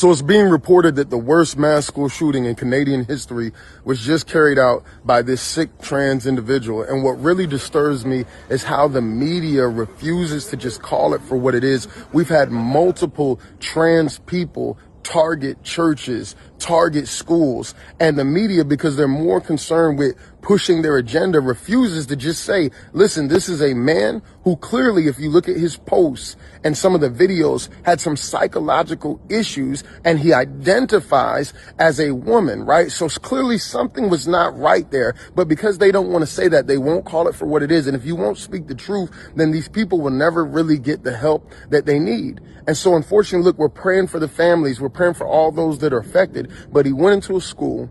So it's being reported that the worst mass school shooting in Canadian history was just carried out by this sick trans individual. And what really disturbs me is how the media refuses to just call it for what it is. We've had multiple trans people target churches, target schools, and the media, because they're more concerned with pushing their agenda, refuses to just say, listen, this is a man who clearly, if you look at his posts and some of the videos, had some psychological issues, and he identifies as a woman, right? So clearly something was not right there, but because they don't want to say that, they won't call it for what it is. And if you won't speak the truth, then these people will never really get the help that they need. And so unfortunately, look, we're praying for the families. We're praying for all those that are affected. But he went into a school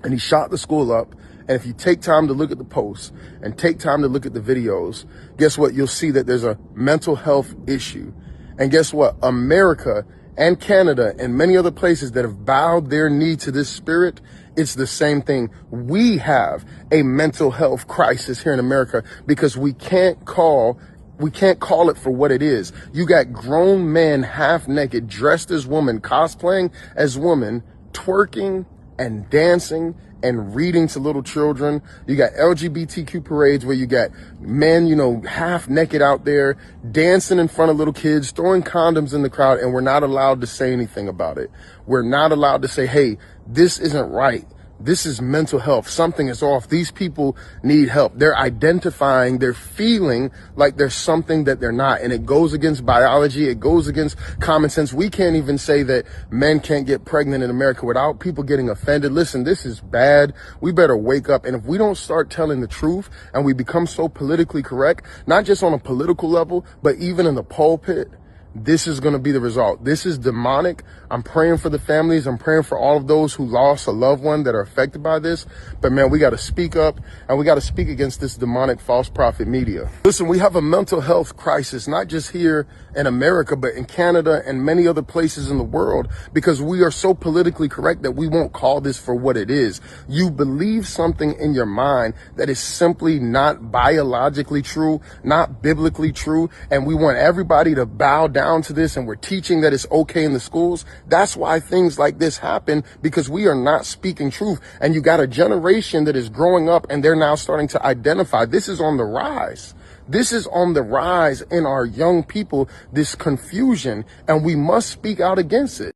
and he shot the school up. And if you take time to look at the posts and take time to look at the videos, guess what? You'll see that there's a mental health issue. And guess what? America and Canada and many other places that have bowed their knee to this spirit, it's the same thing. We have a mental health crisis here in America because we can't call it for what it is. You got grown men half naked, dressed as women, cosplaying as women, twerking and dancing and reading to little children. You got LGBTQ parades where you got men, half naked out there dancing in front of little kids, throwing condoms in the crowd, and we're not allowed to say anything about it. We're not allowed to say, hey, this isn't right. This is mental health. Something is off. These people need help. They're identifying, they're feeling like there's something that they're not. And it goes against biology. It goes against common sense. We can't even say that men can't get pregnant in America without people getting offended. Listen, this is bad. We better wake up. And if we don't start telling the truth and we become so politically correct, not just on a political level, but even in the pulpit, this is going to be the result. This is demonic. I'm praying for the families. I'm praying for all of those who lost a loved one that are affected by this. But man, we got to speak up and we got to speak against this demonic false prophet media. Listen, we have a mental health crisis, not just here in America, but in Canada and many other places in the world, because we are so politically correct that we won't call this for what it is. You believe something in your mind that is simply not biologically true, not biblically true. And we want everybody to bow down to this, and we're teaching that it's okay in the schools. That's why things like this happen, because we are not speaking truth. And you got a generation that is growing up and they're now starting to identify. This is on the rise. This is on the rise in our young people, this confusion, and we must speak out against it.